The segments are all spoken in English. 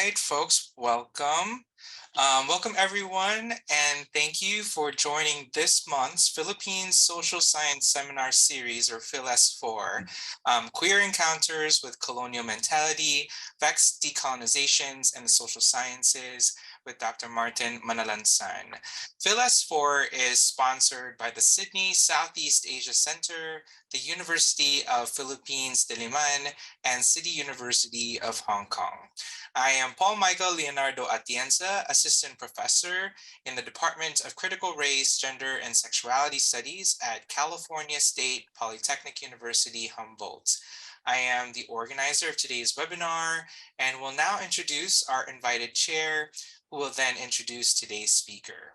right, folks, welcome. Welcome everyone, and thank you for joining this month's Philippines Social Science Seminar Series, or PhilS4, Queer Encounters with Colonial Mentality, Vexed Decolonizations and the Social Sciences, with Dr. Martin Manalansan. PhilS4 is sponsored by the Sydney Southeast Asia Center, the University of Philippines Diliman, and City University of Hong Kong. I am Paul Michael Leonardo Atienza, Assistant Professor in the Department of Critical Race, Gender, and Sexuality Studies at California State Polytechnic University, Humboldt. I am the organizer of today's webinar and will now introduce our invited chair, who will then introduce today's speaker.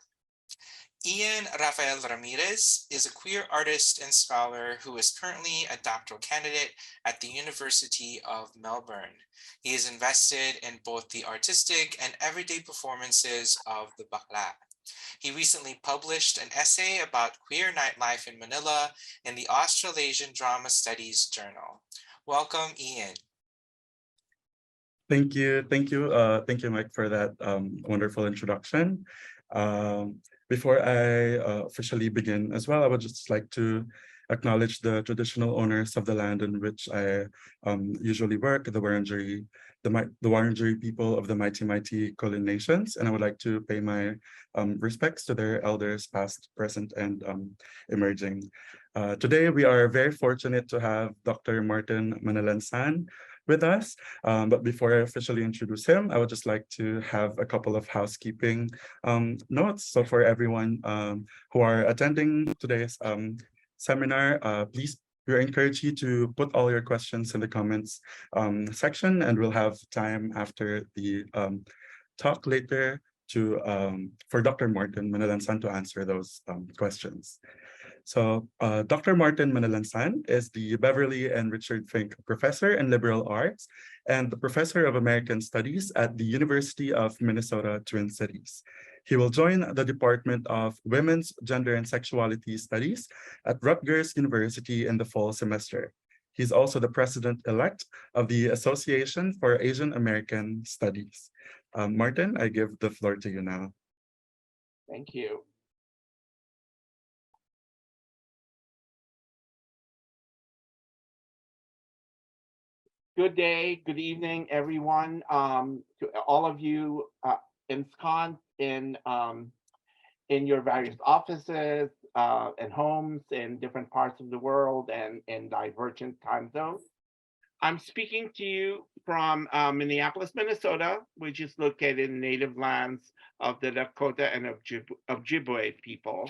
Ian Rafael Ramirez is a queer artist and scholar who is currently a doctoral candidate at the University of Melbourne. He is invested in both the artistic and everyday performances of the bakla. He recently published an essay about queer nightlife in Manila in the Australasian Drama Studies Journal. Welcome, Ian. Thank you, Mike, for that wonderful introduction. Before I officially begin as well, I would just like to acknowledge the traditional owners of the land in which I usually work, the Wurundjeri people of the mighty Kulin Nations, and I would like to pay my respects to their elders, past, present, and emerging. Today, we are very fortunate to have Dr. Martin Manalansan with us. But before I officially introduce him, I would just like to have a couple of housekeeping notes. So for everyone who are attending today's seminar, please, we encourage you to put all your questions in the comments section, and we'll have time after the talk later for Dr. Martin Manalansan to answer those questions. So Dr. Martin Manalansan is the Beverly and Richard Fink Professor in Liberal Arts and the Professor of American Studies at the University of Minnesota Twin Cities. He will join the Department of Women's, Gender, and Sexuality Studies at Rutgers University in the fall semester. He's also the president-elect of the Association for Asian American Studies. Martin, I give the floor to you now. Thank you. Good day, good evening, everyone. To all of you ensconced in your various offices and homes in different parts of the world and in divergent time zones. I'm speaking to you from Minneapolis, Minnesota, which is located in native lands of the Dakota and of Ojibwe people.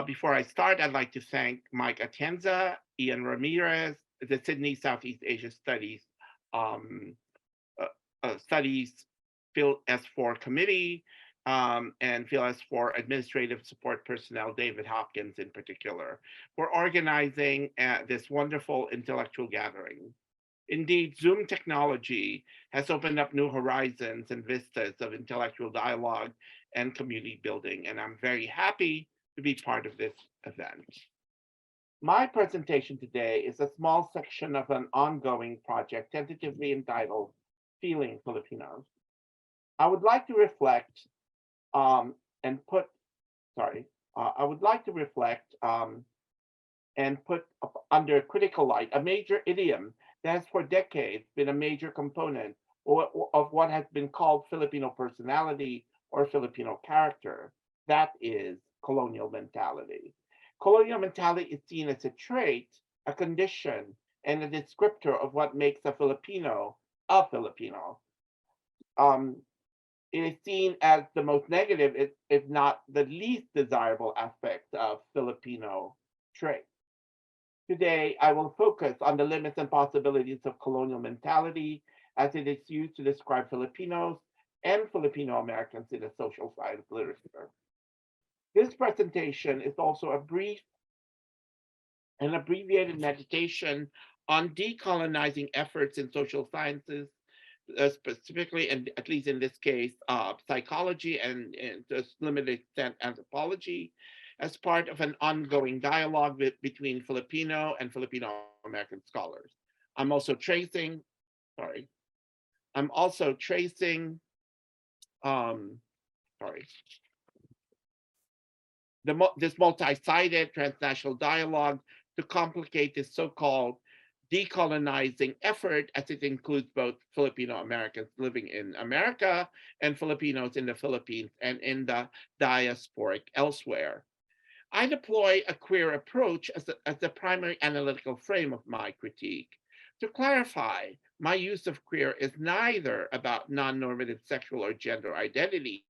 Before I start, I'd like to thank Mike Atienza, Ian Ramirez, the Sydney Southeast Asia Studies PhilS4 Committee, and PhilS4 Administrative Support Personnel, David Hopkins in particular, for organizing this wonderful intellectual gathering. Indeed, Zoom technology has opened up new horizons and vistas of intellectual dialogue and community building, and I'm very happy to be part of this event. My presentation today is a small section of an ongoing project tentatively entitled Feeling Filipinos. I would like to reflect and put under critical light a major idiom that has for decades been a major component of what has been called Filipino personality or Filipino character. That is colonial mentality. Colonial mentality is seen as a trait, a condition, and a descriptor of what makes a Filipino a Filipino. It is seen as the most negative, if not the least desirable aspect of Filipino trait. Today, I will focus on the limits and possibilities of colonial mentality as it is used to describe Filipinos and Filipino Americans in the social science literature. This presentation is also a brief and abbreviated meditation on decolonizing efforts in social sciences, specifically, and at least in this case, psychology and to a limited extent anthropology, as part of an ongoing dialogue between Filipino and Filipino American scholars. I'm also tracing I'm also tracing, sorry, this multi-sided transnational dialogue to complicate this so-called decolonizing effort, as it includes both Filipino Americans living in America and Filipinos in the Philippines and in the diasporic elsewhere. I deploy a queer approach as the primary analytical frame of my critique. To clarify, my use of queer is neither about non-normative sexual or gender identities,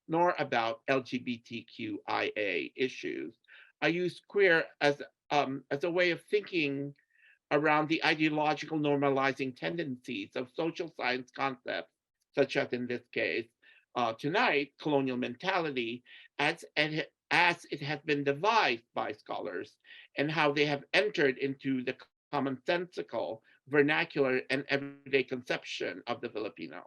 nor about LGBTQIA issues. I use queer as a way of thinking around the ideological normalizing tendencies of social science concepts, such as in this case, tonight, colonial mentality, as it has been devised by scholars and how they have entered into the commonsensical, vernacular, and everyday conception of the Filipino.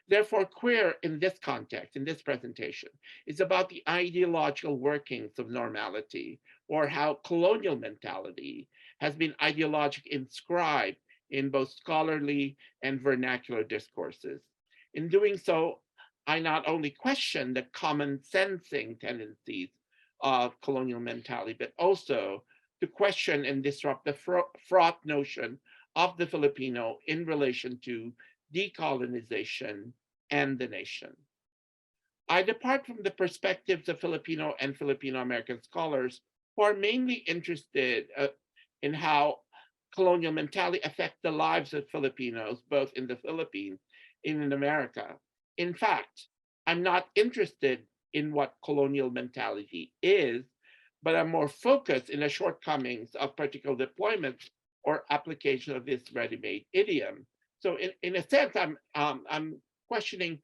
Therefore, queer in this context, in this presentation, is about the ideological workings of normality, or how colonial mentality has been ideologically inscribed in both scholarly and vernacular discourses. In doing so, I not only question the common sensing tendencies of colonial mentality, but also to question and disrupt the fraught notion of the Filipino in relation to decolonization and the nation. I depart from the perspectives of Filipino and Filipino American scholars who are mainly interested in how colonial mentality affects the lives of Filipinos, both in the Philippines and in America. In fact, I'm not interested in what colonial mentality is, but I'm more focused in the shortcomings of particular deployments or application of this ready-made idiom. So in a sense, I'm questioning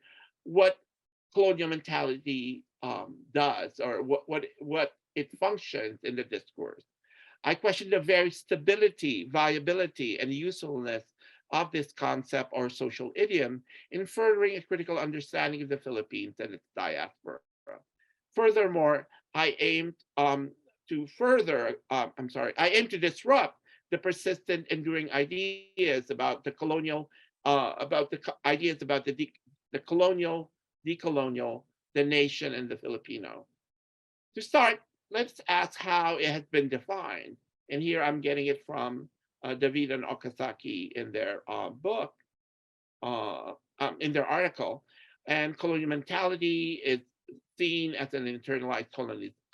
what colonial mentality does, or what it functions in the discourse. I question the very stability, viability, and usefulness of this concept or social idiom in furthering a critical understanding of the Philippines and its diaspora. Furthermore, I aim I aim to disrupt the persistent, enduring ideas about the colonial, ideas about the colonial, decolonial, the nation, and the Filipino. To start, let's ask how it has been defined. And here I'm getting it from David and Okazaki in their book, in their article. And colonial mentality is seen as an internalized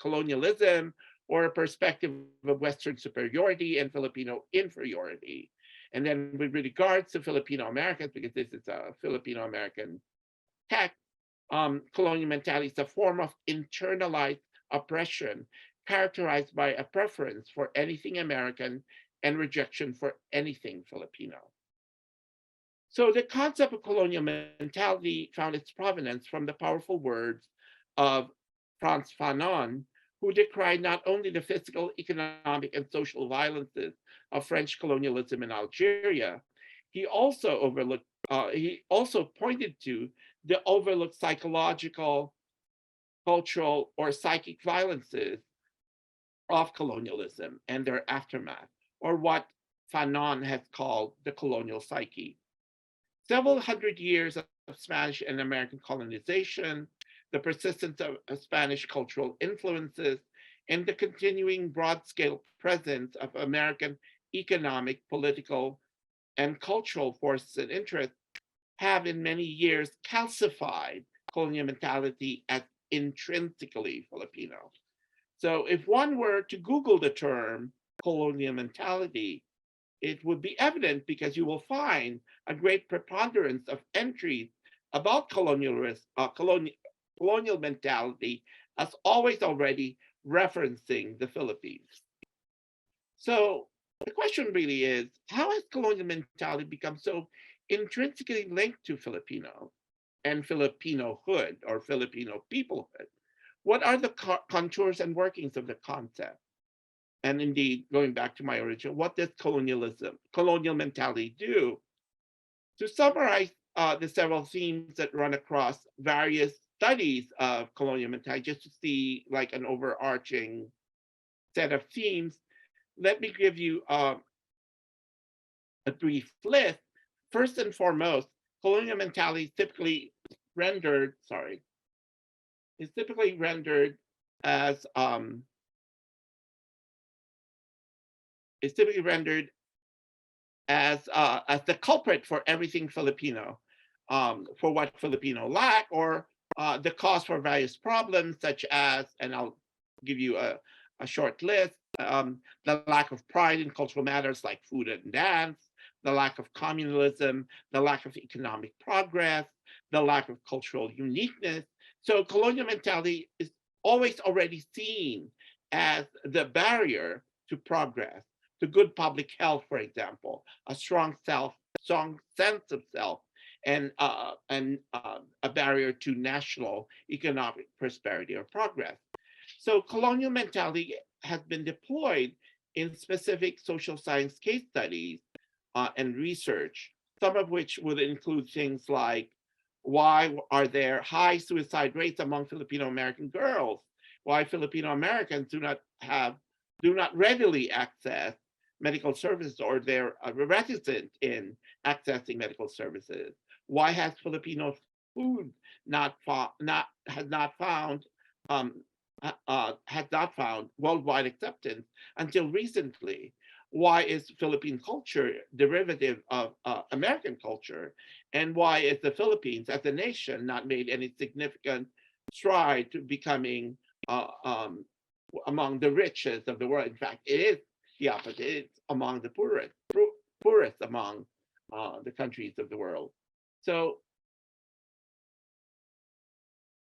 colonialism or a perspective of Western superiority and Filipino inferiority. And then with regards to Filipino Americans, because this is a Filipino American text, colonial mentality is a form of internalized oppression characterized by a preference for anything American and rejection for anything Filipino. So the concept of colonial mentality found its provenance from the powerful words of Frantz Fanon, who decried not only the physical, economic, and social violences of French colonialism in Algeria, he also pointed to the overlooked psychological, cultural, or psychic violences of colonialism and their aftermath, or what Fanon has called the colonial psyche. Several hundred years of Spanish and American colonization, the persistence of Spanish cultural influences, and the continuing broad-scale presence of American economic, political, and cultural forces and interests have in many years calcified colonial mentality as intrinsically Filipino. So if one were to Google the term colonial mentality, it would be evident because you will find a great preponderance of entries about colonial mentality as always already referencing the Philippines. So the question really is, how has colonial mentality become so intrinsically linked to Filipino and Filipinohood or Filipino peoplehood? What are the contours and workings of the concept? And indeed, going back to my original, what does colonial mentality do? To summarize the several themes that run across various studies of colonial mentality, just to see like an overarching set of themes, let me give you a brief list. First and foremost, colonial mentality is typically rendered, as is typically rendered as the culprit for everything Filipino, for what Filipino lack, or the cause for various problems such as, and I'll give you a short list, the lack of pride in cultural matters like food and dance, the lack of communalism, the lack of economic progress, the lack of cultural uniqueness. So colonial mentality is always already seen as the barrier to progress, to good public health, for example, a strong sense of self, and a barrier to national economic prosperity or progress. So colonial mentality has been deployed in specific social science case studies and research, some of which would include things like, why are there high suicide rates among Filipino American girls? Why Filipino Americans do not readily access medical services, or they're reticent in accessing medical services? Why has Filipino food has not found worldwide acceptance until recently? Why is Philippine culture derivative of American culture? And why is the Philippines as a nation not made any significant stride to becoming among the richest of the world? In fact, it is the opposite. It's among the poorest among the countries of the world. So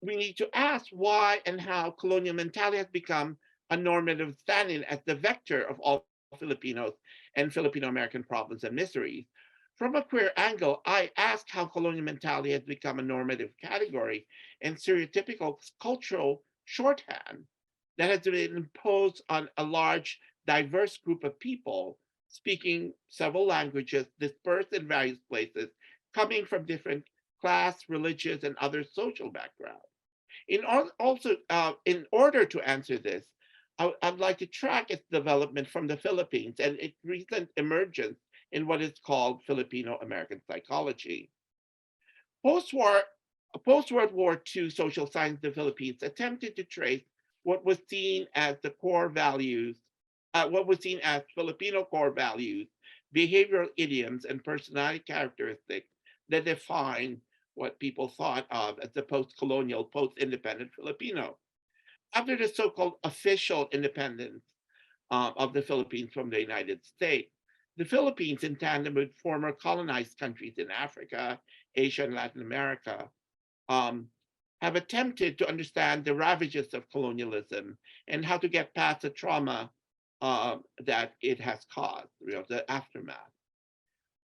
we need to ask why and how colonial mentality has become a normative standing as the vector of all Filipinos and Filipino American problems and miseries. From a queer angle, I ask how colonial mentality has become a normative category and stereotypical cultural shorthand that has been imposed on a large, diverse group of people speaking several languages, dispersed in various places, coming from different class, religious, and other social backgrounds. In order to answer this, I'd like to track its development from the Philippines and its recent emergence in what is called Filipino American psychology. Post-war, post-World War II social science in the Philippines attempted to trace what was seen as the core values, what was seen as Filipino core values, behavioral idioms, and personality characteristics that define what people thought of as the post-colonial, post-independent Filipino. After the so-called official independence of the Philippines from the United States, the Philippines, in tandem with former colonized countries in Africa, Asia, and Latin America, have attempted to understand the ravages of colonialism and how to get past the trauma that it has caused, the aftermath.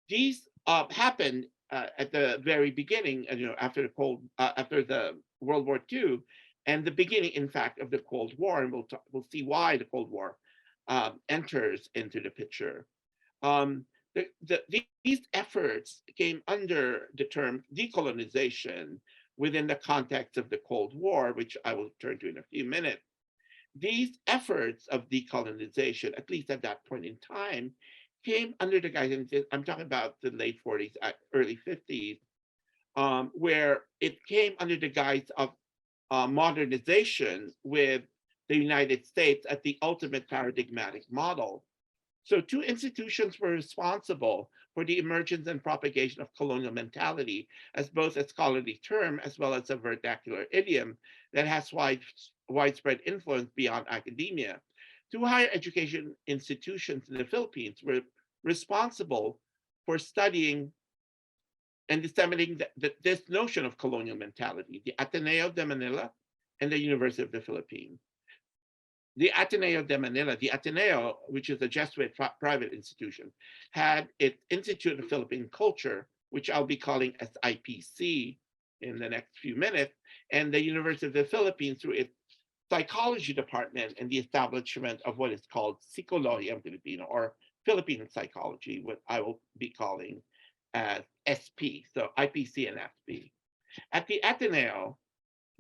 These happened at the very beginning, after the World War II, and the beginning, in fact, of the Cold War, and we'll see why the Cold War enters into the picture. These efforts came under the term decolonization within the context of the Cold War, which I will turn to in a few minutes. These efforts of decolonization, at least at that point in time, came under the guidance, I'm talking about the late 40s, early 50s, where it came under the guise of modernization with the United States as the ultimate paradigmatic model. So two institutions were responsible for the emergence and propagation of colonial mentality as both a scholarly term as well as a vernacular idiom that has widespread influence beyond academia. Two higher education institutions in the Philippines were responsible for studying and disseminating this notion of colonial mentality, the Ateneo de Manila and the University of the Philippines. The Ateneo de Manila, the Ateneo, which is a Jesuit private institution, had its Institute of Philippine Culture, which I'll be calling SIPC in the next few minutes, and the University of the Philippines through its psychology department and the establishment of what is called Sikolohiyan Filipino, or Philippine psychology, what I will be calling as SP, so IPC and SP. At the Ateneo,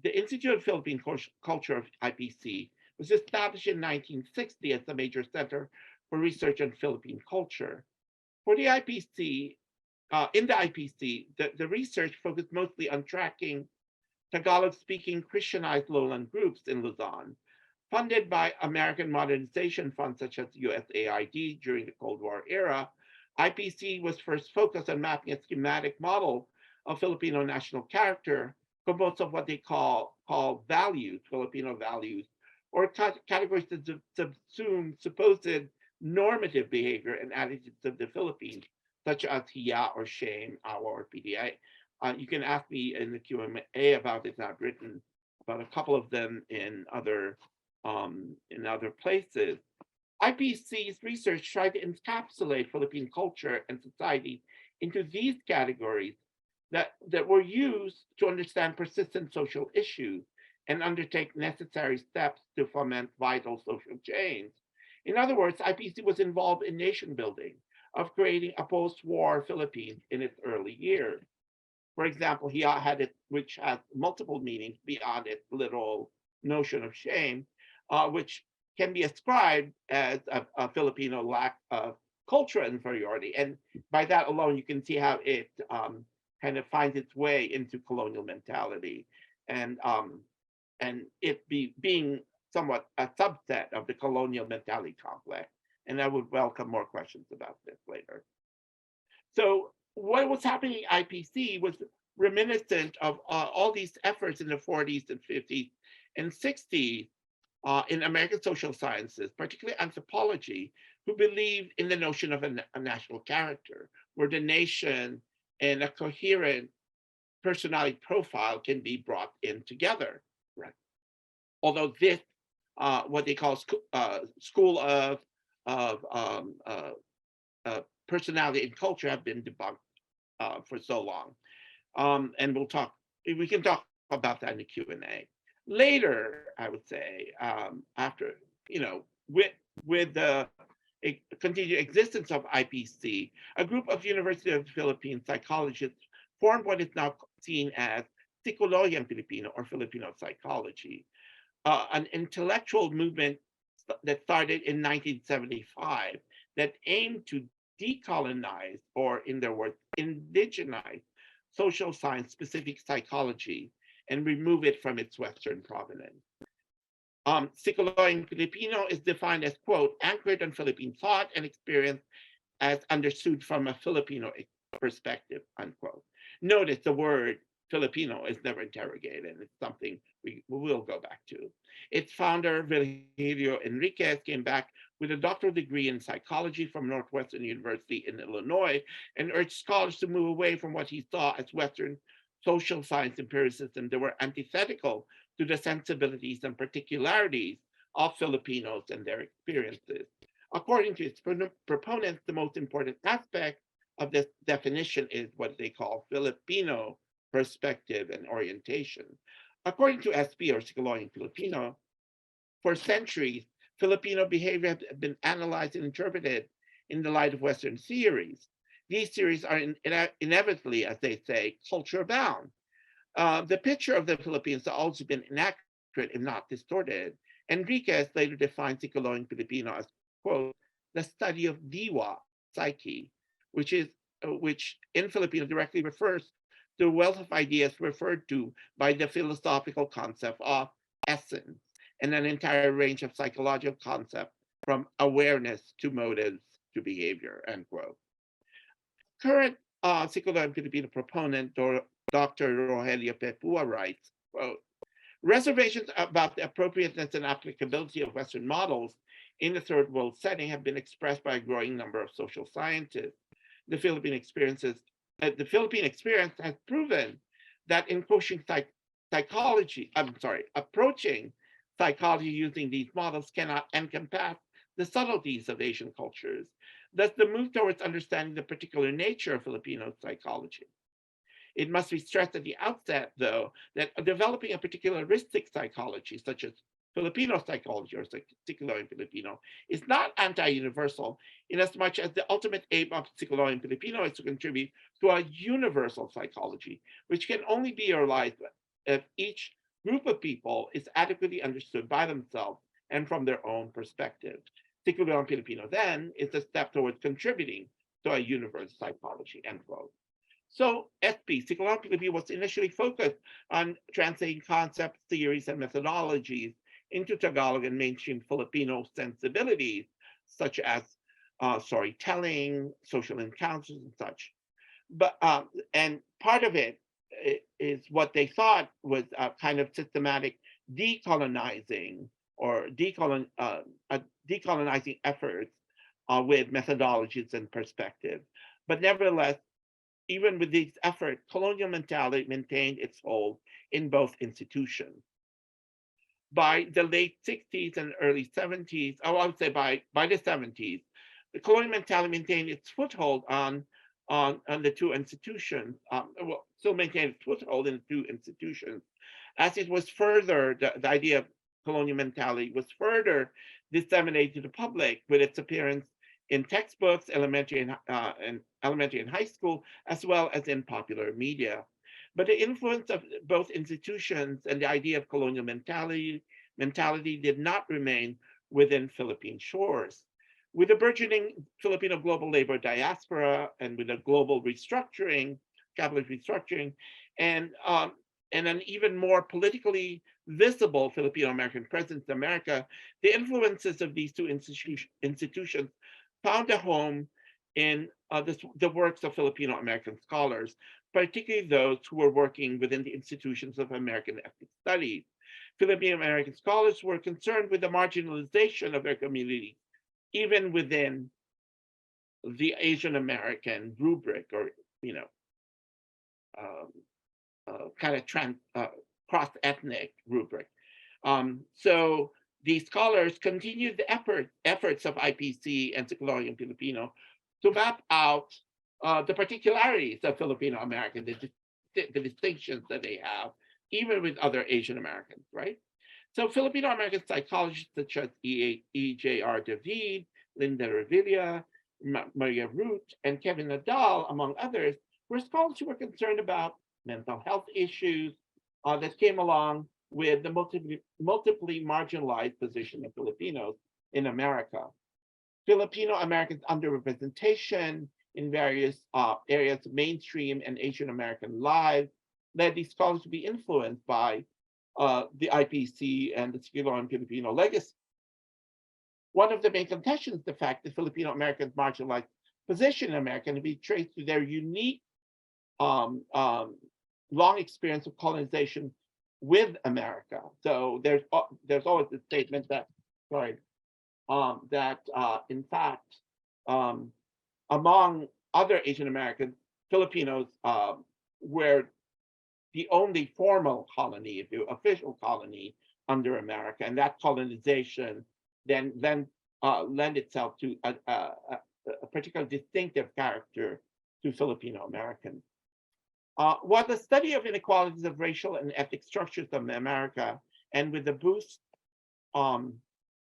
the Institute of Philippine Culture of IPC was established in 1960 as the major center for research on Philippine culture. For the IPC, in the IPC, the research focused mostly on tracking Tagalog-speaking Christianized lowland groups in Luzon, funded by American modernization funds such as USAID during the Cold War era. IPC was first focused on mapping a schematic model of Filipino national character, composed of what they call values, Filipino values, or categories that subsume supposed normative behavior and attitudes of the Philippines, such as hiya or shame, awa or PDA. You can ask me in the Q&A about it. I've written about a couple of them in other places. IPC's research tried to encapsulate Philippine culture and society into these categories that were used to understand persistent social issues and undertake necessary steps to foment vital social change. In other words, IPC was involved in nation building, of creating a post-war Philippines in its early years. For example, he had it, which has multiple meanings beyond its literal notion of shame, which can be ascribed as a Filipino lack of cultural inferiority. And by that alone, you can see how it kind of finds its way into colonial mentality, and it being somewhat a subset of the colonial mentality complex. And I would welcome more questions about this later. So what was happening at IPC was reminiscent of all these efforts in the 40s and 50s and 60s in American social sciences, particularly anthropology, who believed in the notion of a national character, where the nation and a coherent personality profile can be brought in together. Right. Although this, what they call school of personality and culture, have been debunked for so long. And we can talk about that in the Q&A. Later, I would say, after, with the continued existence of IPC, a group of University of the Philippines psychologists formed what is now seen as Sikolohiyan Filipino, or Filipino psychology, an intellectual movement that started in 1975 that aimed to decolonize, or in their words, indigenize social science specific psychology and remove it from its Western provenance. Sikolohiyan Filipino is defined as, quote, anchored on Philippine thought and experience as understood from a Filipino perspective, unquote. Notice the word Filipino is never interrogated. It's something we will go back to. Its founder, Virgilio Enriquez, came back with a doctoral degree in psychology from Northwestern University in Illinois and urged scholars to move away from what he saw as Western social science empiricism that were antithetical to the sensibilities and particularities of Filipinos and their experiences. According to its proponents, the most important aspect of this definition is what they call Filipino perspective and orientation. According to SP, or Sikolohiyan Filipino, for centuries, Filipino behavior has been analyzed and interpreted in the light of Western theories. These theories are inevitably, as they say, culture bound. The picture of the Philippines has also been inaccurate, if not distorted. Enriquez later defined Sikolohiyan Filipino as, quote, the study of diwa, psyche, which in Filipino directly refers to the wealth of ideas referred to by the philosophical concept of essence, and an entire range of psychological concepts from awareness to motives to behavior, end quote. Current Sikolohiyan Filipino proponent, Dr. Rogelio Pepua, writes, quote, reservations about the appropriateness and applicability of Western models in a third world setting have been expressed by a growing number of social scientists. The Philippine experience has proven that in approaching psychology using these models cannot encompass the subtleties of Asian cultures. Thus, the move towards understanding the particular nature of Filipino psychology. It must be stressed at the outset, though, that developing a particularistic psychology, such as Filipino psychology or Sikolohiyan Filipino, is not anti-universal, inasmuch as the ultimate aim of Sikolohiyan Filipino is to contribute to a universal psychology, which can only be realized if each group of people is adequately understood by themselves and from their own perspective. Sikolohiyan Filipino, then, is a step towards contributing So a universe psychology, end quote. So SP, psychology was initially focused on translating concepts, theories, and methodologies into Tagalog and mainstream Filipino sensibilities, such as storytelling, social encounters, and such. But and part of it is what they thought was a kind of systematic decolonizing or decolonizing efforts with methodologies and perspective. But nevertheless, even with these efforts, colonial mentality maintained its hold in both institutions. By the late 60s and early 70s, oh, I would say by the 70s, the colonial mentality maintained its foothold on the two institutions, well, still maintained its foothold in the two institutions, as it was further, the idea of colonial mentality was further disseminated to the public with its appearance in textbooks, elementary and high school, as well as in popular media. But the influence of both institutions and the idea of colonial mentality did not remain within Philippine shores. With the burgeoning Filipino global labor diaspora and with a global restructuring, capitalist restructuring, and an even more politically visible Filipino American presence in America, the influences of these two institutions found a home in the works of Filipino American scholars, particularly those who were working within the institutions of American ethnic studies. Filipino American scholars were concerned with the marginalization of their community, even within the Asian American rubric, or um, kind of cross-ethnic rubric. So these scholars continued the efforts of IPC and Sikolohiyan Filipino to map out the particularities of Filipino American, the distinctions that they have, even with other Asian Americans, right? So Filipino American psychologists such as E.J.R. David, Linda Revilla, Maria Root, and Kevin Nadal, among others, were scholars who were concerned about mental health issues that came along with the multiply marginalized position of Filipinos in America. Filipino Americans' underrepresentation in various areas of mainstream and Asian American lives led these scholars to be influenced by the IPC and the Sikolohiyan Filipino legacy. One of the main contentions is the fact that Filipino Americans' marginalized position in America can be traced to their unique long experience of colonization with America. So there's always the statement that, in fact, among other Asian Americans, Filipinos were the only formal colony, if you official colony under America, and that colonization then lend itself to a particular distinctive character to Filipino Americans. While the study of inequalities of racial and ethnic structures of America, and with the boost of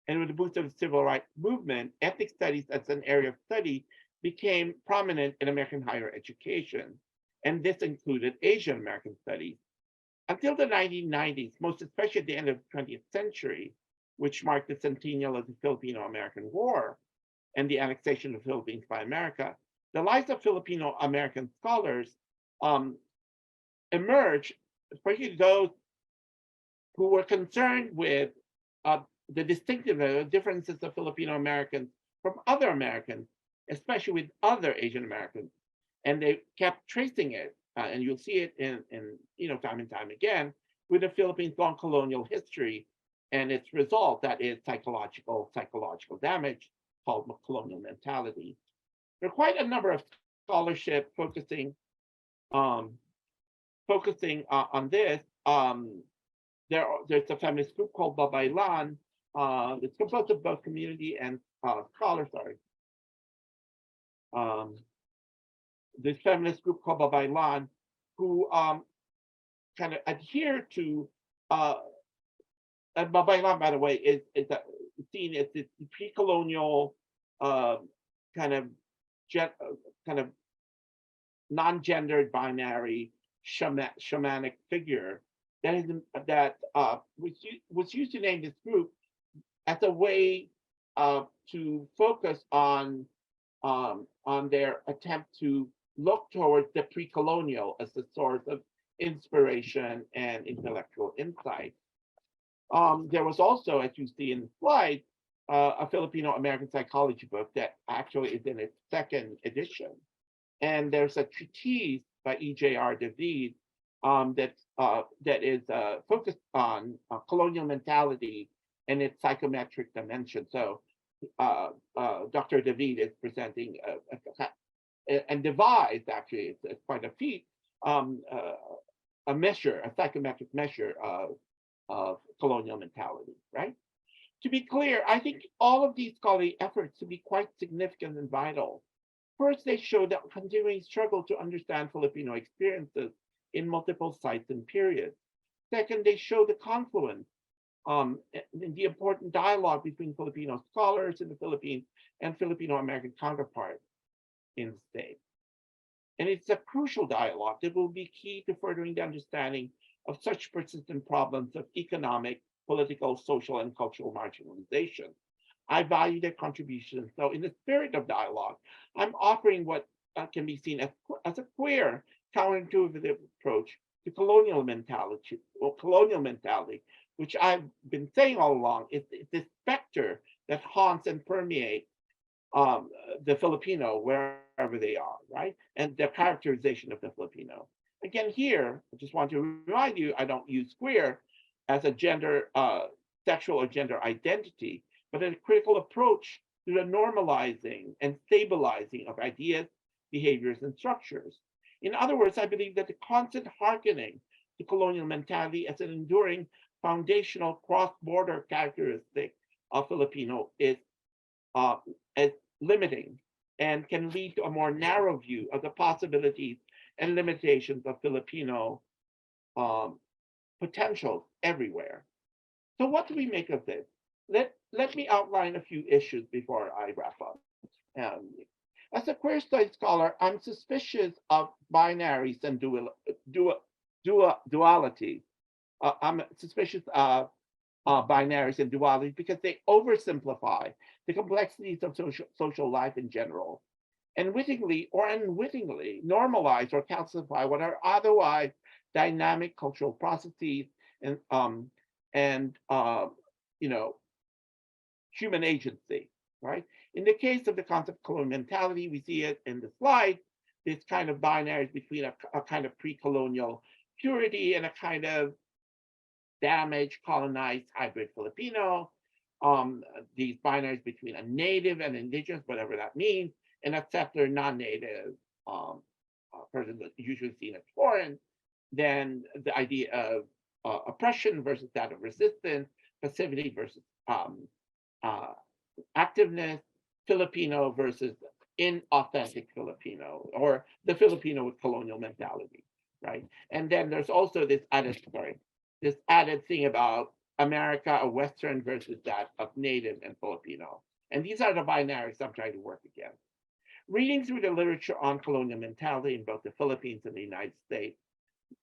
the civil rights movement, ethnic studies as an area of study became prominent in American higher education, and this included Asian American studies. Until the 1990s, most especially at the end of the 20th century, which marked the centennial of the Filipino-American War and the annexation of the Philippines by America, the lives of Filipino American scholars emerged, especially those who were concerned with the distinctive differences of Filipino Americans from other Americans, especially with other Asian Americans. And they kept tracing it, and you'll see it in time and time again, with the Philippines' long colonial history and its result, that is psychological damage, called colonial mentality. There are quite a number of scholarship focusing on this. There's a feminist group called Babaylan. It's composed of both community and scholars. This feminist group called Babaylan, who kind of adhere to. And Babaylan, by the way, is seen as this pre-colonial kind of non-gendered binary shamanic figure that was used to name this group as a way to focus on on their attempt to look towards the pre-colonial as the source of inspiration and intellectual insight. There was also, as you see in the slide, a Filipino-American psychology book that actually is in its second edition. And there's a treatise by E.J.R. David that is focused on colonial mentality and its psychometric dimension. So Dr. David is presenting and devised, actually, it's quite a feat, a measure, a psychometric measure of colonial mentality, right? To be clear, I think all of these scholarly efforts to be quite significant and vital. First, they show that continuing struggle to understand Filipino experiences in multiple sites and periods. Second, they show the confluence in the important dialogue between Filipino scholars in the Philippines and Filipino-American counterparts in the state. And it's a crucial dialogue that will be key to furthering the understanding of such persistent problems of economic, political, social, and cultural marginalization. I value their contributions. So in the spirit of dialogue, I'm offering what can be seen as a queer, counterintuitive approach to colonial mentality, which I've been saying all along is this specter that haunts and permeates the Filipino wherever they are, right? And the characterization of the Filipino. Again, here, I just want to remind you, I don't use queer as a gender, sexual or gender identity, but a critical approach to the normalizing and stabilizing of ideas, behaviors, and structures. In other words, I believe that the constant hearkening to colonial mentality as an enduring foundational cross-border characteristic of Filipino is limiting and can lead to a more narrow view of the possibilities and limitations of Filipino potentials everywhere. So what do we make of this? Let me outline a few issues before I wrap up. As a queer studies scholar, I'm suspicious of binaries and duality. I'm suspicious of binaries and dualities because they oversimplify the complexities of social life in general, and wittingly or unwittingly normalize or calcify what are otherwise dynamic cultural processes and human agency, right? In the case of the concept of colonial mentality, we see it in the slide, this kind of binaries between a kind of pre-colonial purity and a kind of damaged, colonized hybrid Filipino, these binaries between a native and indigenous, whatever that means, and a settler non-native person that's usually seen as foreign, then the idea of oppression versus that of resistance, passivity versus activeness, Filipino versus inauthentic Filipino, or the Filipino with colonial mentality, right? And then there's also this added thing about America, a Western versus that of native and Filipino. And these are the binaries I'm trying to work against. Reading through the literature on colonial mentality in both the Philippines and the United States,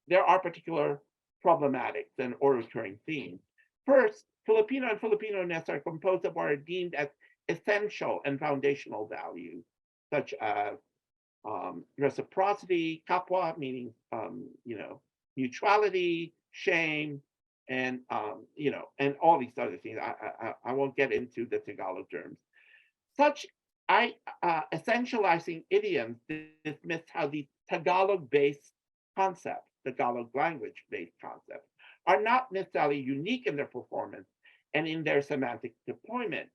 there are particular problematics and or recurring themes. First, Filipino and Filipino-ness are composed of what are deemed as essential and foundational values, such as reciprocity, kapwa, meaning neutrality, shame, and and all these other things. I won't get into the Tagalog terms. Such essentializing idioms dismiss how these Tagalog-based concepts, Tagalog language-based concepts, are not necessarily unique in their performance and in their semantic deployment.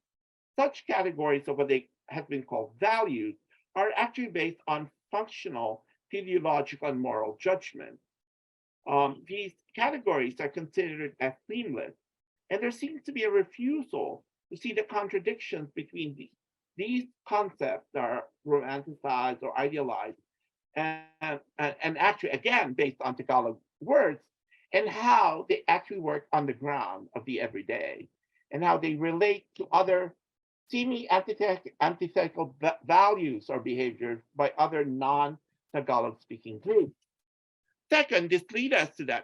Such categories of what they have been called values are actually based on functional, teleological, and moral judgment. These categories are considered as seamless, and there seems to be a refusal to see the contradictions between these concepts that are romanticized or idealized, and actually, again, based on Tagalog words, and how they actually work on the ground of the everyday, and how they relate to other seemingly antithetical values or behaviors by other non-Tagalog speaking groups. Second, this leads us to the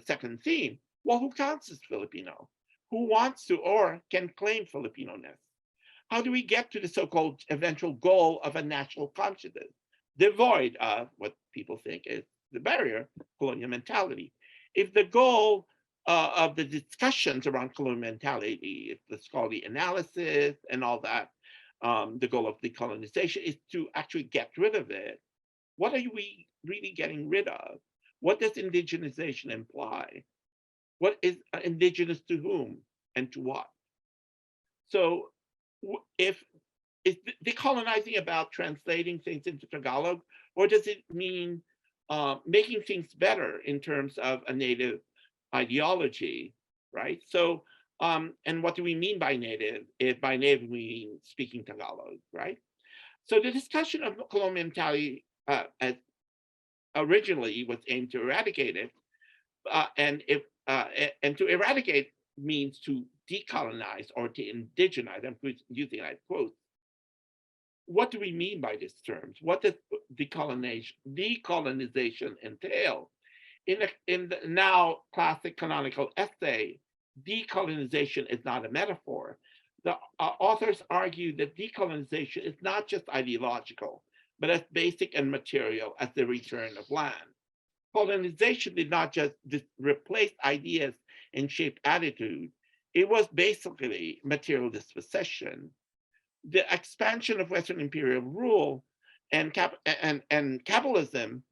second theme. Well, who counts as Filipino? Who wants to or can claim Filipino-ness? How do we get to the so-called eventual goal of a national consciousness, devoid of what people think is the barrier, colonial mentality? If the goal of the discussions around colonial mentality, if the scholarly analysis and all that, the goal of decolonization is to actually get rid of it, what are we really getting rid of? What does indigenization imply? What is indigenous to whom and to what? So if is decolonizing about translating things into Tagalog, or does it mean making things better in terms of a native ideology, right? So, and what do we mean by native? If by native we mean speaking Tagalog, right? So the discussion of colonial mentality as originally was aimed to eradicate it, and to eradicate means to decolonize or to indigenize. I'm using that quote. What do we mean by these terms? What does decolonization entail? In the now classic canonical essay, decolonization is not a metaphor. The authors argue that decolonization is not just ideological, but as basic and material as the return of land. Colonization did not just replace ideas and shape attitude. It was basically material dispossession. The expansion of Western imperial rule and capitalism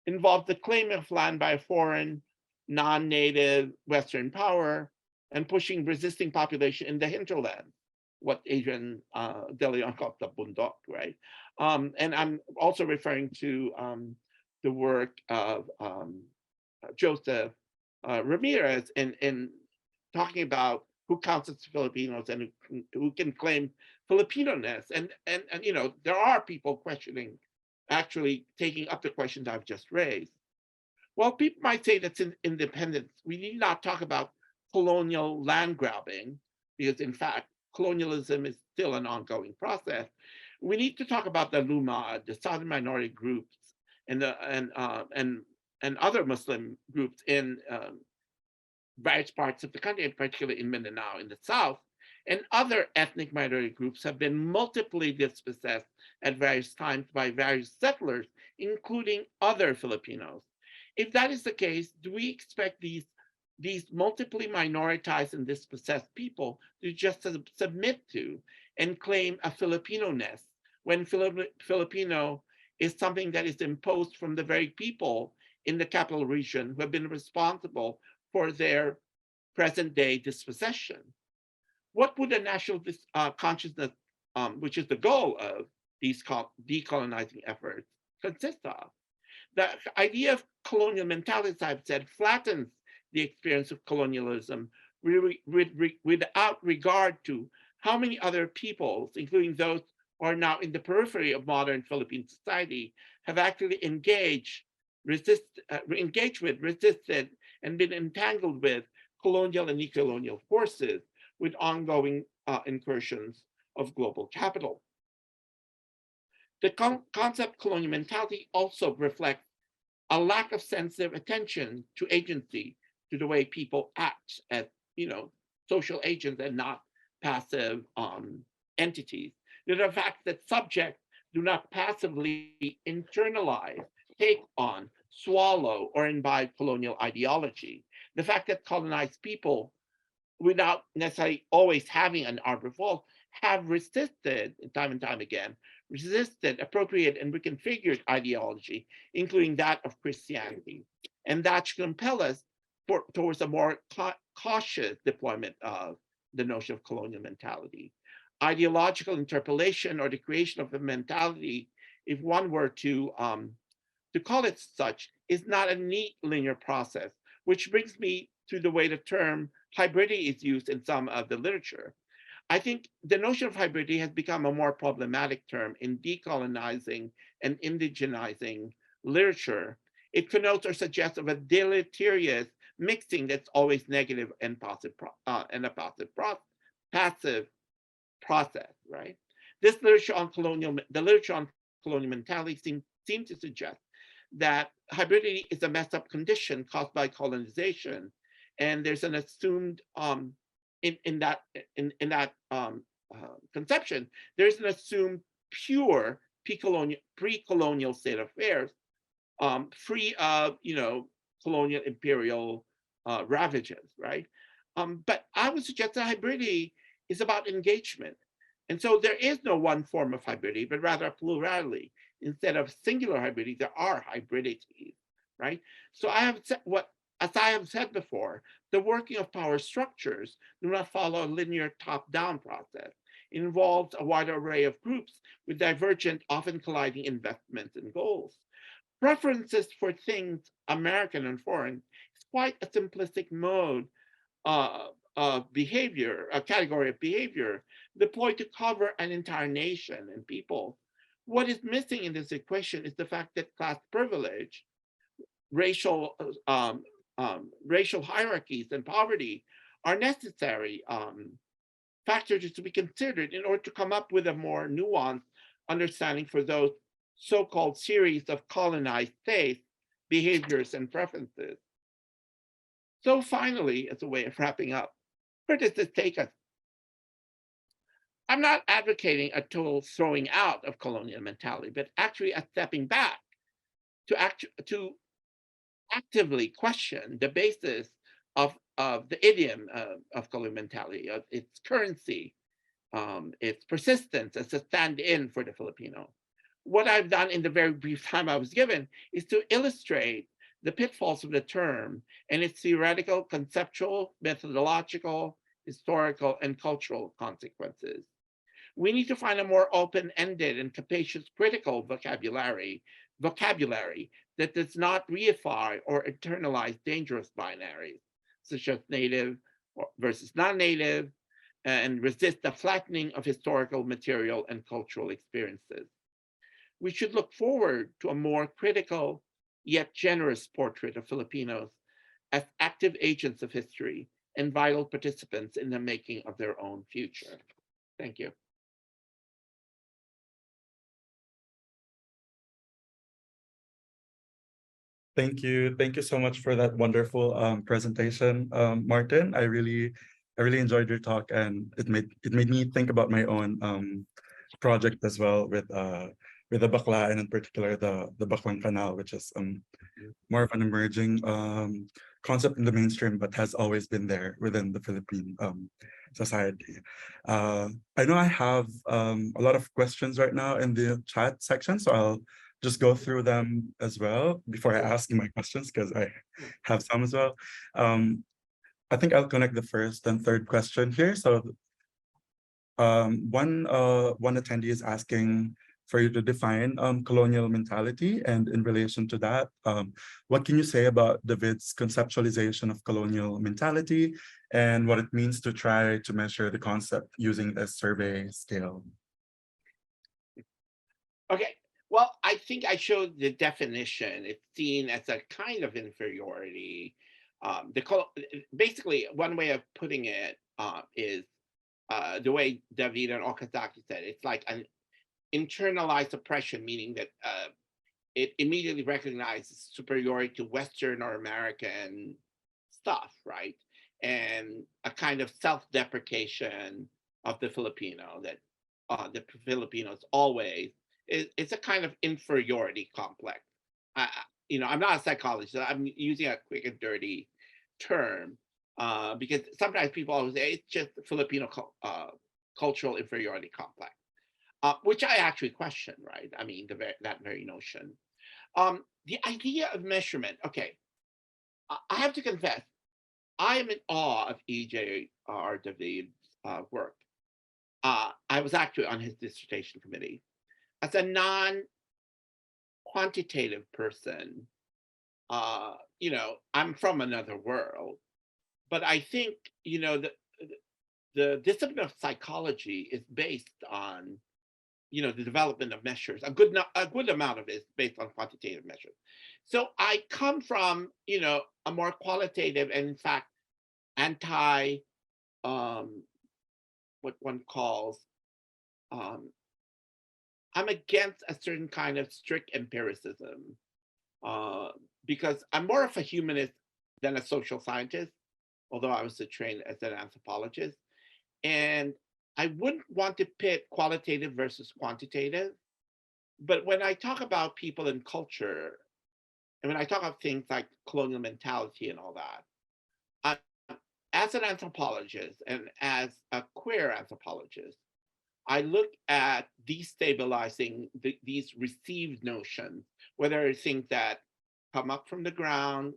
involved the claim of land by a foreign, non-native Western power and pushing resisting population in the hinterland, what Adrian De Leon called the bundok, right? And I'm also referring to the work of Joseph Ramirez in talking about who counts as Filipinos and who can claim Filipino-ness. And you know, there are people questioning, actually taking up the questions I've just raised. Well, people might say that's independence. We need not talk about colonial land grabbing, because in fact, colonialism is still an ongoing process. We need to talk about the Luma, the Southern minority groups, and other Muslim groups in various parts of the country, in particular in Mindanao in the south, and other ethnic minority groups have been multiply dispossessed at various times by various settlers, including other Filipinos. If that is the case, do we expect these multiply minoritized and dispossessed people to just submit to and claim a Filipino-ness when Filipino is something that is imposed from the very people in the capital region who have been responsible for their present day dispossession? What would a national consciousness, which is the goal of these decolonizing efforts, consist of? The idea of colonial mentality, as I've said, flattens the experience of colonialism without regard to how many other peoples, including those who are now in the periphery of modern Philippine society, have actually engaged with, resisted, and been entangled with colonial and decolonial forces with ongoing incursions of global capital. The concept colonial mentality also reflects a lack of sensitive attention to agency, to the way people act as, you know, social agents and not passive entities. The fact that subjects do not passively internalize, take on, swallow, or imbibe colonial ideology. The fact that colonized people, without necessarily always having an art revolt, have resisted time and time again, resisted, appropriated, and reconfigured ideology, including that of Christianity. And that should compel us towards a more cautious deployment of the notion of colonial mentality. Ideological interpolation or the creation of a mentality, if one were to call it such, is not a neat linear process, which brings me to the way the term hybridity is used in some of the literature. I think the notion of hybridity has become a more problematic term in decolonizing and indigenizing literature. It connotes or suggests of a deleterious mixing that's always negative and positive, and a passive process, right? This literature on the literature on colonial mentality seems to suggest that hybridity is a messed up condition caused by colonization, and there's an assumed in that conception, there's an assumed pure pre-colonial state of affairs, free of colonial imperial ravages, right? But I would suggest that hybridity is about engagement. And so there is no one form of hybridity, but rather a plurality. Instead of singular hybridity, there are hybridities, right? So as I have said before, the working of power structures do not follow a linear top-down process. It involves a wide array of groups with divergent, often colliding investments and goals. Preferences for things American and foreign is quite a simplistic mode of behavior, a category of behavior deployed to cover an entire nation and people. What is missing in this equation is the fact that class privilege, racial racial hierarchies, and poverty are necessary factors to be considered in order to come up with a more nuanced understanding for those so-called series of colonized states, behaviors, and preferences. So finally, as a way of wrapping up, where does this take us? I'm not advocating a total throwing out of colonial mentality, but actually a stepping back to actively question the basis of the idiom of colonial mentality, of its currency, its persistence as a stand-in for the Filipino. What I've done in the very brief time I was given is to illustrate the pitfalls of the term and its theoretical, conceptual, methodological, historical, and cultural consequences. We need to find a more open-ended and capacious critical vocabulary that does not reify or internalize dangerous binaries, such as native versus non-native, and resist the flattening of historical, material, and cultural experiences. We should look forward to a more critical yet generous portrait of Filipinos as active agents of history and vital participants in the making of their own future. Thank you. Thank you. Thank you so much for that wonderful presentation, Martin. I really enjoyed your talk, and it made me think about my own project as well with the bakla, and in particular the baklang canal, which is more of an emerging concept in the mainstream, but has always been there within the Philippine society. I know I have a lot of questions right now in the chat section, so I'll just go through them as well before I ask my questions, because I have some as well. I think I'll connect the first and third question here. So one attendee is asking for you to define colonial mentality, and in relation to that, what can you say about David's conceptualization of colonial mentality and what it means to try to measure the concept using a survey scale? Okay, well, I think I showed the definition. It's seen as a kind of inferiority. Basically, one way of putting it is the way David and Okazaki said. It's like an internalized oppression, meaning that it immediately recognizes superiority to Western or American stuff, right? And a kind of self-deprecation of the Filipino, that the Filipinos always, it's a kind of inferiority complex. I'm not a psychologist, so I'm using a quick and dirty term because sometimes people always say it's just Filipino cultural inferiority complex. Which I actually question, right? I mean, that very notion. The idea of measurement. Okay, I have to confess, I am in awe of E.J.R. David's work. I was actually on his dissertation committee. As a non-quantitative person, I'm from another world, but I think the discipline of psychology is based on the development of measures. A good amount of it is based on quantitative measures. So I come from a more qualitative and in fact anti what one calls I'm against a certain kind of strict empiricism because I'm more of a humanist than a social scientist, although I was trained as an anthropologist. And I wouldn't want to pit qualitative versus quantitative, but when I talk about people and culture, and when I talk about things like colonial mentality and all that, as an anthropologist and as a queer anthropologist, I look at destabilizing these received notions, whether it's things that come up from the ground,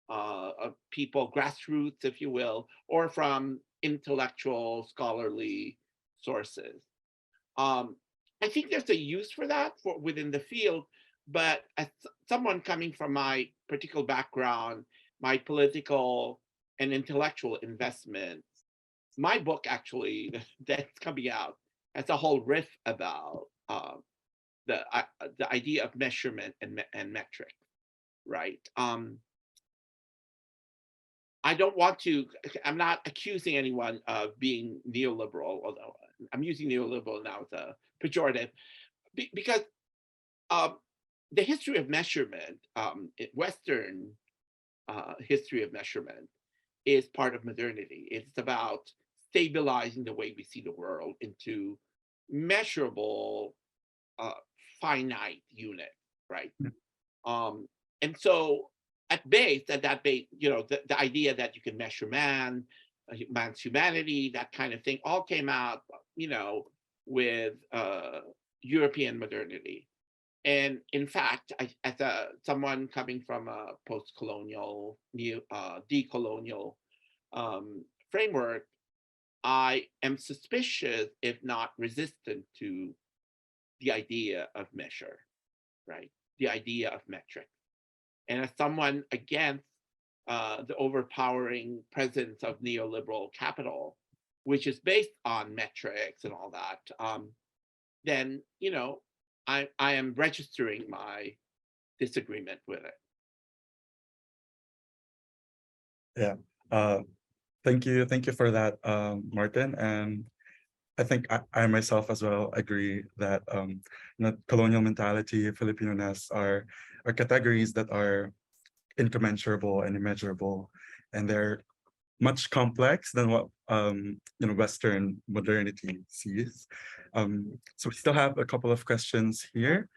of people, grassroots, if you will, or from intellectual, scholarly sources. Um, I think there's a use for that for within the field, but as someone coming from my particular background, my political and intellectual investments, my book actually that's coming out has a whole riff about the idea of measurement and metric, right? I don't want to. I'm not accusing anyone of being neoliberal, although I'm using neoliberal now as a pejorative, because um, the history of measurement, Western history of measurement, is part of modernity. It's about stabilizing the way we see the world into measurable, uh, finite unit, right? Um, and so at that base, the idea that you can measure man's humanity, that kind of thing, all came out, with European modernity. And in fact, as someone coming from a post-colonial, decolonial framework, I am suspicious, if not resistant, to the idea of measure, right? The idea of metric. And as someone against the overpowering presence of neoliberal capital, which is based on metrics and all that, then I am registering my disagreement with it. Yeah. Thank you for that, Martin. And I think I myself as well agree that colonial mentality, Filipino-ness are categories that are incommensurable and immeasurable, and they're much complex than what Western modernity sees. So we still have a couple of questions here.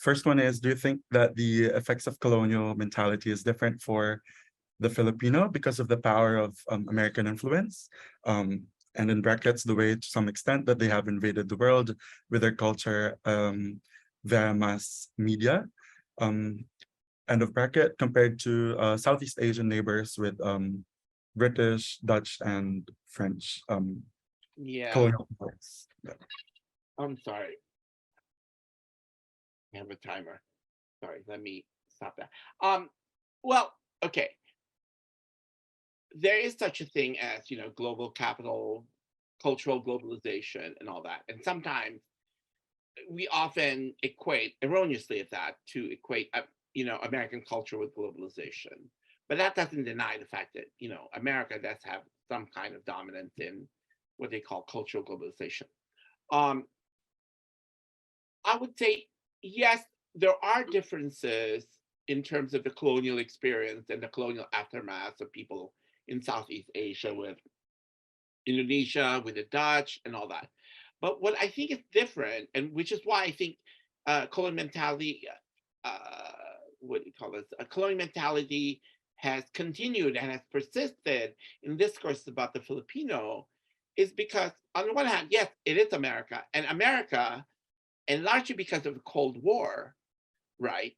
First one is, do you think that the effects of colonial mentality is different for the Filipino because of the power of American influence? And in brackets, the way to some extent that they have invaded the world with their culture via mass media. End of bracket, compared to Southeast Asian neighbors with British, Dutch, and French Yeah, colonial powers. Yeah. I'm sorry. I have a timer. Sorry, let me stop that. Well, okay. There is such a thing as global capital, cultural globalization, and all that. And sometimes we often equate erroneously at that to equate American culture with globalization. But that doesn't deny the fact that America does have some kind of dominance in what they call cultural globalization. I would say yes, there are differences in terms of the colonial experience and the colonial aftermath of people in Southeast Asia with Indonesia, with the Dutch, and all that. But what I think is different, and which is why I think colonial mentality, what do you call this? A colonial mentality has continued and has persisted in discourse about the Filipino, is because on the one hand, yes, it is America, and largely because of the Cold War, right,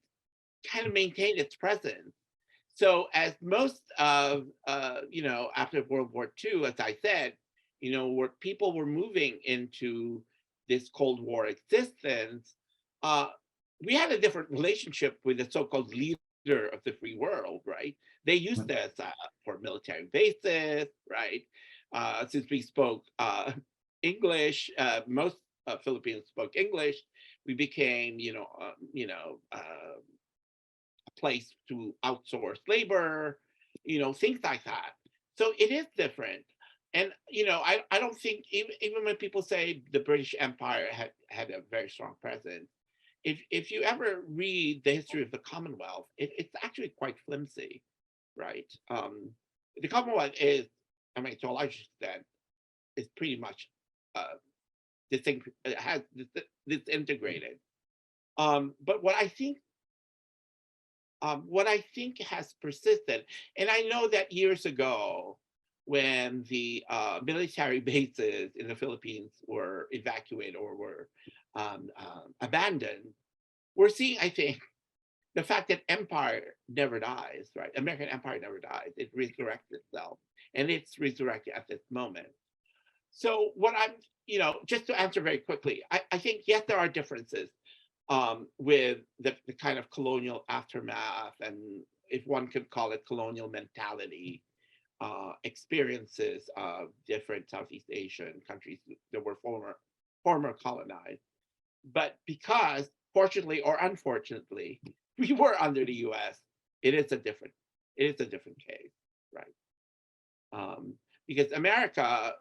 kind of maintained its presence. So as most of, after World War II, as I said, where people were moving into this Cold War existence, we had a different relationship with the so-called leader of the free world, right? They used us for military bases, right? Since we spoke English, most Filipinos spoke English. We became, a place to outsource labor, things like that. So it is different. And, I don't think, even when people say the British Empire had a very strong presence, if you ever read the history of the Commonwealth, it's actually quite flimsy, right? The Commonwealth is, to a large extent, is pretty much has disintegrated. But what I think has persisted, and I know that years ago, when the military bases in the Philippines were evacuated or were abandoned, we're seeing, I think, the fact that empire never dies, right? American empire never dies. It resurrects itself, and it's resurrected at this moment. So what I'm, just to answer very quickly, I think, yes, there are differences with the kind of colonial aftermath, and if one could call it colonial mentality, experiences of different Southeast Asian countries that were former colonized. But because, fortunately or unfortunately, we were under the US, it is a different case, right? Because America,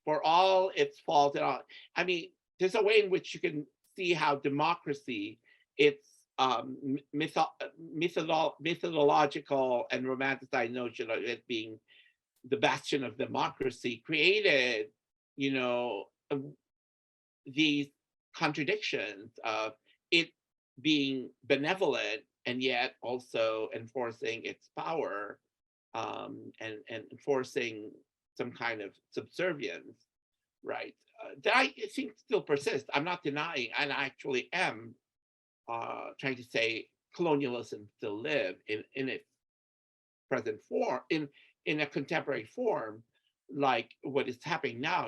for all its faults and all, I mean, there's a way in which you can see how democracy, its mythological and romanticized notion of it being the bastion of democracy, created, these contradictions of it being benevolent and yet also enforcing its power, and enforcing some kind of subservience, right? That I think still persists. I'm not denying, and I actually am trying to say colonialism still live in its present form, in a contemporary form, like what is happening now.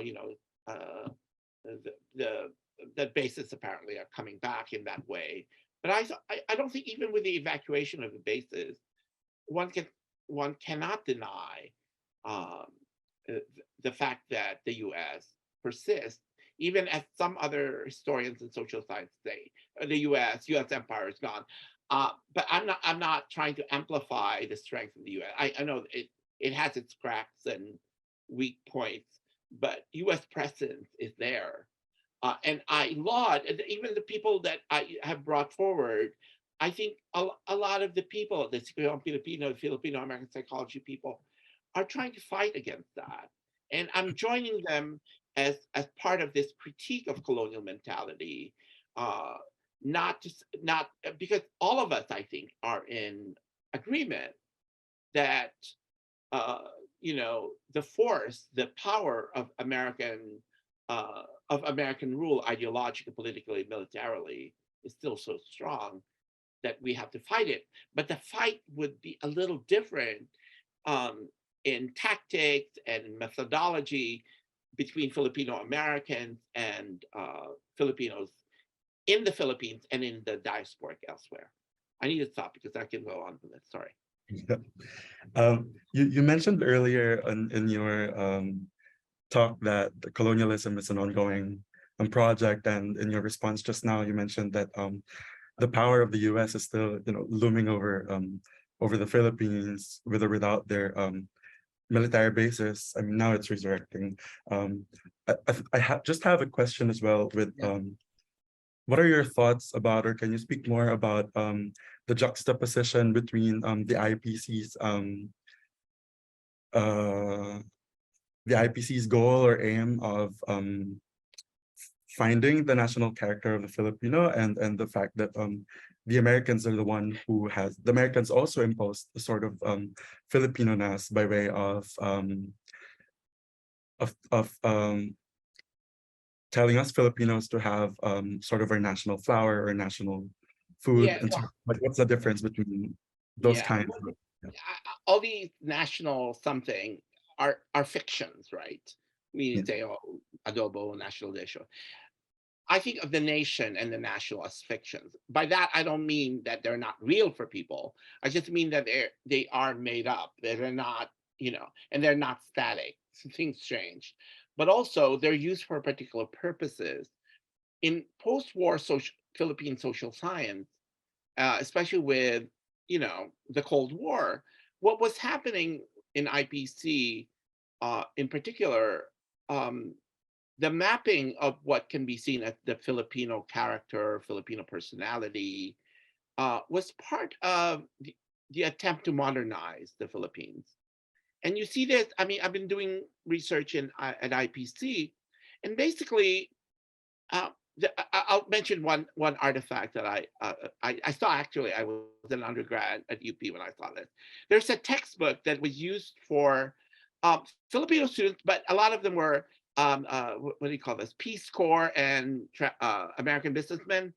The bases apparently are coming back in that way. But I don't think, even with the evacuation of the bases, one cannot deny the fact that the U.S. persists, even as some other historians and social science say, the U.S. empire is gone. But I'm not trying to amplify the strength of the U.S. I know it has its cracks and weak points, but U.S. presence is there. And I laud even the people that I have brought forward. I think a lot of the people, the Sikolohiyan Filipino, Filipino American psychology people, are trying to fight against that. And I'm joining them as part of this critique of colonial mentality, not because all of us, I think, are in agreement that the force, the power of American rule, ideologically, politically, militarily, is still so strong that we have to fight it. But the fight would be a little different in tactics and methodology between Filipino Americans and Filipinos in the Philippines and in the diaspora elsewhere. I need to stop because I can go on with this. Sorry. Yeah. You mentioned earlier in your talk that colonialism is an ongoing project, and in your response just now, you mentioned that the power of the U.S. is still looming over the Philippines, with or without their military bases. I mean, now it's resurrecting. I just have a question as well with what are your thoughts about, or can you speak more about the juxtaposition between the IPC's goal or aim of finding the national character of the Filipino, and the fact that the Americans are the one who has, the Americans also imposed a sort of Filipino-ness by way of telling us Filipinos to have sort of our national flower or national food. Yeah, And so, well, like, what's the difference between those yeah. kinds of All these national something are fictions, right? We say, oh, adobo, national dish. I think of the nation and the national as fictions. By that, I don't mean that they're not real for people. I just mean that they are made up. They're not, and they're not static. Things change. But also, they're used for particular purposes. In post-war Philippine social science, especially with, the Cold War, what was happening in IPC, in particular, the mapping of what can be seen as the Filipino character, Filipino personality, was part of the attempt to modernize the Philippines. And you see this, I mean, I've been doing research at IPC, and basically, I'll mention one artifact that I saw. Actually, I was an undergrad at UP when I saw this. There's a textbook that was used for Filipino students, but a lot of them were what do you call this? Peace Corps and American businessmen.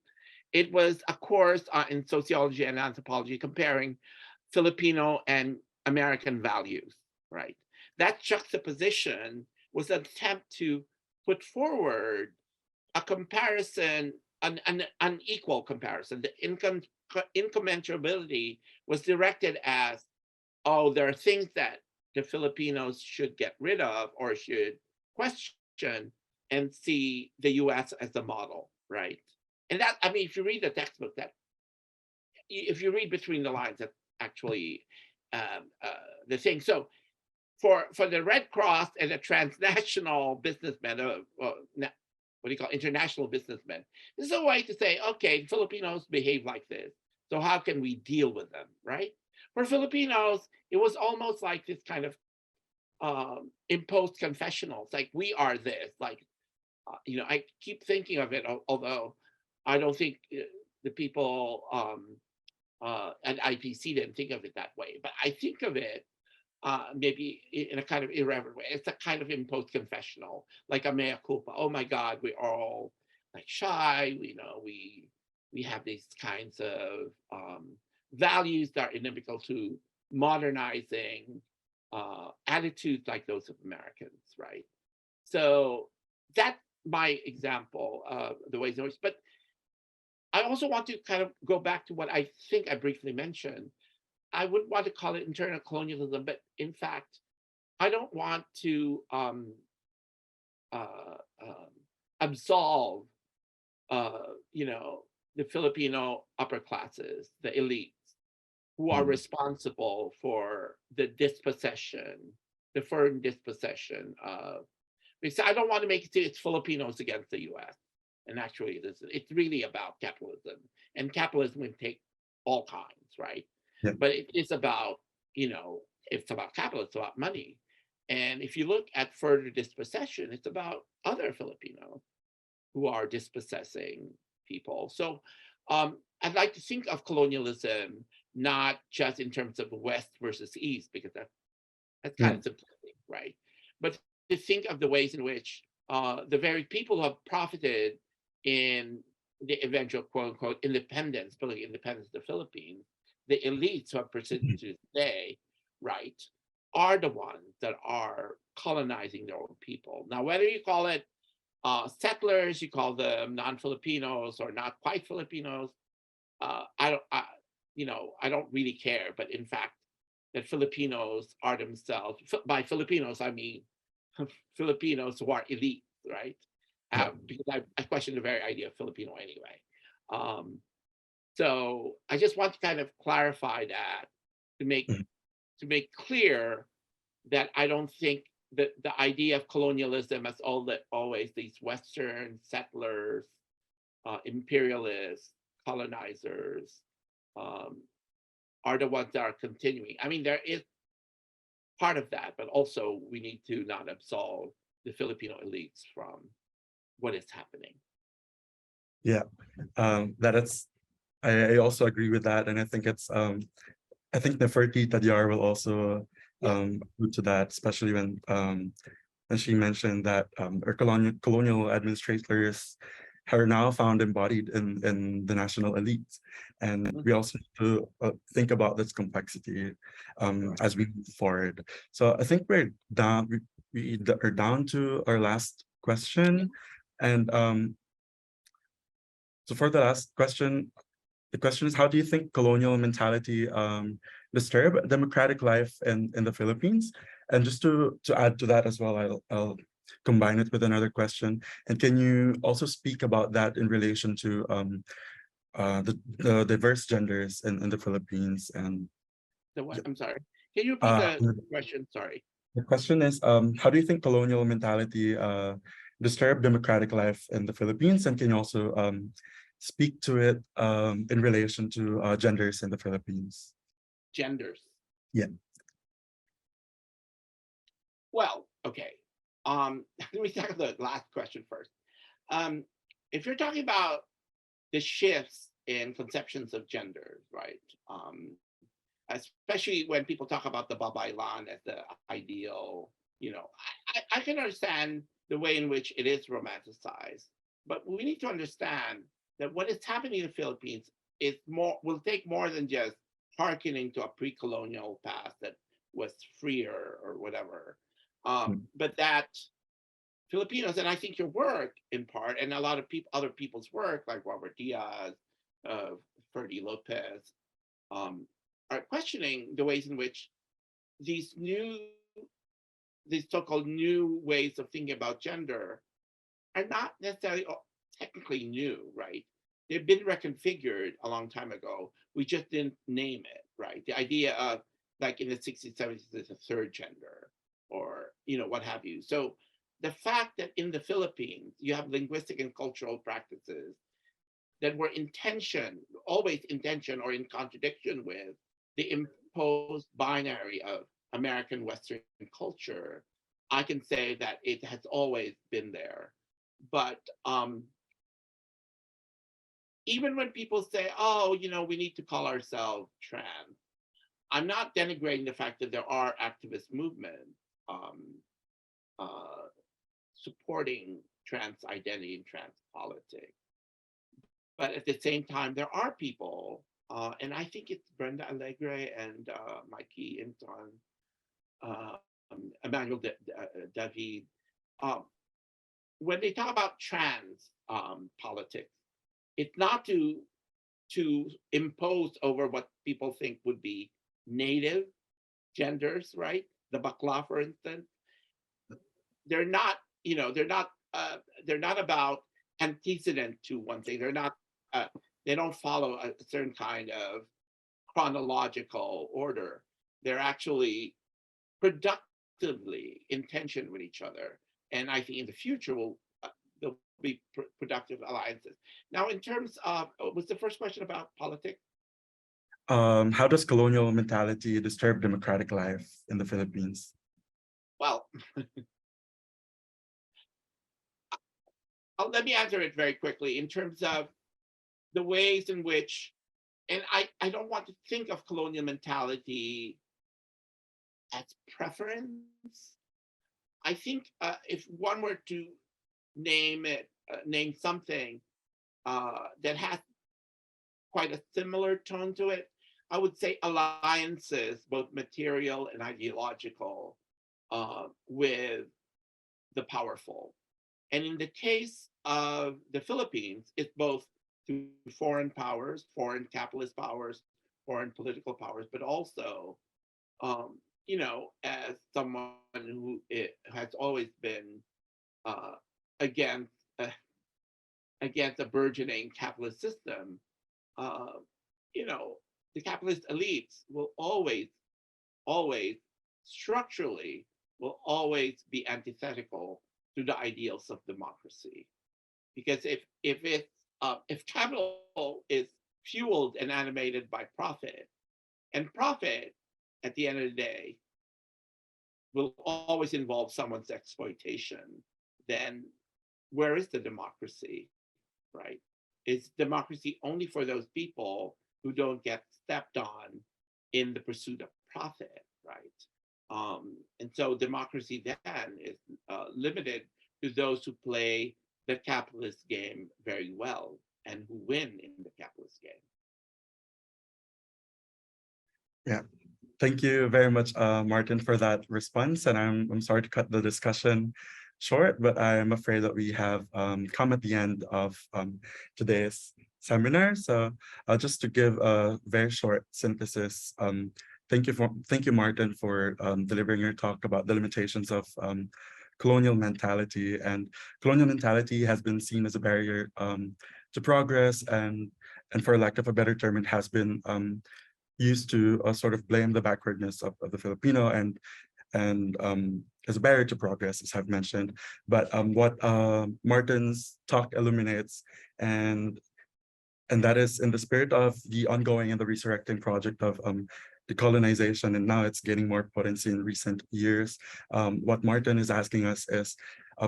It was a course in sociology and anthropology comparing Filipino and American values, right? That juxtaposition was an attempt to put forward a comparison, an unequal comparison. The incommensurability was directed as, oh, there are things that the Filipinos should get rid of or should question, and see the US as the model, right? And that, I mean, if you read the textbook, that if you read between the lines, that's actually the thing. So for the Red Cross and the transnational businessmen, what do you call international businessmen, this is a way to say, okay, Filipinos behave like this, so how can we deal with them, right? For Filipinos, it was almost like this kind of imposed confessionals, like we are this, like you know, I keep thinking of it, although I don't think the people at IPC didn't think of it that way, but I think of it maybe in a kind of irreverent way. It's a kind of imposed confessional, like a mea culpa. Oh my God, we are all like shy. You know, we have these kinds of values that are inimical to modernizing attitudes like those of Americans, right? So that's my example of the ways in which. But I also want to kind of go back to what I think I briefly mentioned. I wouldn't want to call it internal colonialism, but in fact, I don't want to absolve, you know, the Filipino upper classes, the elites, who are responsible for the dispossession, the foreign dispossession of. Because I don't want to make it it's Filipinos against the U.S. And actually, it's really about capitalism, and capitalism can take all kinds, right? Yeah. But it is about, you know, it's about capital, it's about money. And if you look at further dispossession, it's about other Filipinos who are dispossessing people. So I'd like to think of colonialism not just in terms of West versus East, because that's kind of simplistic, right? But to think of the ways in which the very people who have profited in the eventual quote unquote independence, political independence of the Philippines, the elites who have persisted to today, right, are the ones that are colonizing their own people. Now, whether you call it settlers, you call them non-Filipinos or not quite Filipinos, you know, I don't really care. But in fact, that Filipinos are themselves, by Filipinos, I mean Filipinos who are elite, right? Because I question the very idea of Filipino anyway. So I just want to kind of clarify that to make clear that I don't think that the idea of colonialism as always these Western settlers, imperialists, colonizers, are the ones that are continuing. I mean, there is part of that, but also we need to not absolve the Filipino elites from what is happening. Yeah, I also agree with that, and I think it's I think Nefertiti Tadyar will also allude to that, especially when she mentioned that our colonial administrators are now found embodied in the national elite, and we also need to think about this complexity as we move forward. So I think we're down. We are down to our last question, and so for the last question, the question is, how do you think colonial mentality disturb democratic life in the Philippines? And just to add to that as well, I'll combine it with another question. And can you also speak about that in relation to the diverse genders in the Philippines? And I'm sorry. Can you repeat the question? Sorry. The question is, how do you think colonial mentality disturb democratic life in the Philippines? And can you also speak to it in relation to genders in the Philippines? Genders. Yeah. Well, okay. Let me tackle the last question first. Um, if you're talking about the shifts in conceptions of genders, right? Especially when people talk about the babailan as the ideal, I can understand the way in which it is romanticized, but we need to understand that what is happening in the Philippines is more will take more than just hearkening to a pre-colonial past that was freer or whatever. But that Filipinos, and I think your work in part, and a lot of people, other people's work, like Robert Diaz, uh, Ferdy Lopez, um, are questioning the ways in which these new, these so-called new ways of thinking about gender are not necessarily technically new, right? They've been reconfigured a long time ago. We just didn't name it, right? The idea of like in the 60s, 70s, there's a third gender or, what have you. So the fact that in the Philippines, you have linguistic and cultural practices that were in tension, always in tension or in contradiction with the imposed binary of American Western culture, I can say that it has always been there. But even when people say, oh, we need to call ourselves trans, I'm not denigrating the fact that there are activist movements um, uh, supporting trans identity and trans politics. But at the same time, there are people, and I think it's Brenda Allegre and Mikey Inton, Emmanuel David, um, when they talk about trans politics, it's not to impose over what people think would be native genders, right? The bakla, for instance, they're not, they're not about antecedent to one thing. They're not, they don't follow a certain kind of chronological order. They're actually productively in tension with each other. And I think in the future there'll be productive alliances. Now, in terms of, was the first question about politics? How does colonial mentality disturb democratic life in the Philippines? Well, let me answer it very quickly in terms of the ways in which, and I don't want to think of colonial mentality as preference. I think if one were to name it, name something that has quite a similar tone to it, I would say alliances, both material and ideological, with the powerful. And in the case of the Philippines, it's both through foreign powers, foreign capitalist powers, foreign political powers, but also, as someone who has always been uh, against uh, against a burgeoning capitalist system, uh, you know, the capitalist elites will always structurally will always be antithetical to the ideals of democracy. Because if capital is fueled and animated by profit, and profit at the end of the day will always involve someone's exploitation, then where is the democracy, right? Is democracy only for those people who don't get stepped on in the pursuit of profit, right? And so democracy then is limited to those who play the capitalist game very well and who win in the capitalist game. Yeah, thank you very much, Martin, for that response. And I'm sorry to cut the discussion short, but I'm afraid that we have come at the end of today's seminar. So just to give a very short synthesis, thank you, Martin, for delivering your talk about the limitations of colonial mentality. And colonial mentality has been seen as a barrier to progress, and for lack of a better term, it has been used to sort of blame the backwardness of the Filipino and as a barrier to progress, as I've mentioned. But what Martin's talk illuminates, and that is in the spirit of the ongoing and the resurrecting project of decolonization, and now it's gaining more potency in recent years. What Martin is asking us is,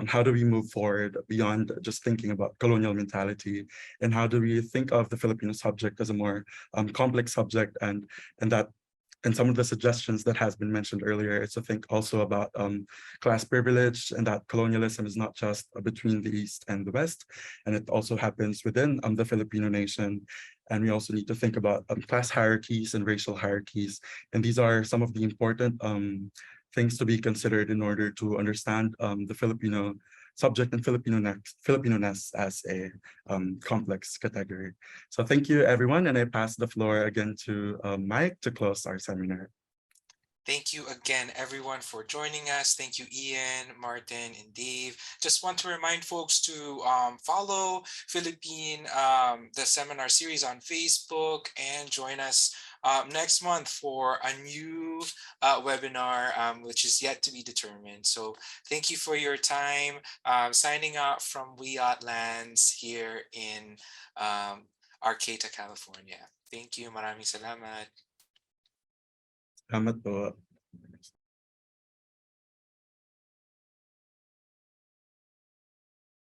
how do we move forward beyond just thinking about colonial mentality, and how do we think of the Filipino subject as a more complex subject, and that and some of the suggestions that has been mentioned earlier is to think also about class privilege, and that colonialism is not just between the East and the West, and it also happens within the Filipino nation. And we also need to think about class hierarchies and racial hierarchies. And these are some of the important things to be considered in order to understand the Filipino subject and Filipino-ness as a complex category. So thank you, everyone. And I pass the floor again to Mike to close our seminar. Thank you again, everyone, for joining us. Thank you, Ian, Martin, and Dave. Just want to remind folks to follow the seminar series on Facebook, and join us next month for a new webinar, which is yet to be determined. So thank you for your time. Signing out from Wiyot Lands here in Arcata, California. Thank you. Maraming salamat. Salamat po.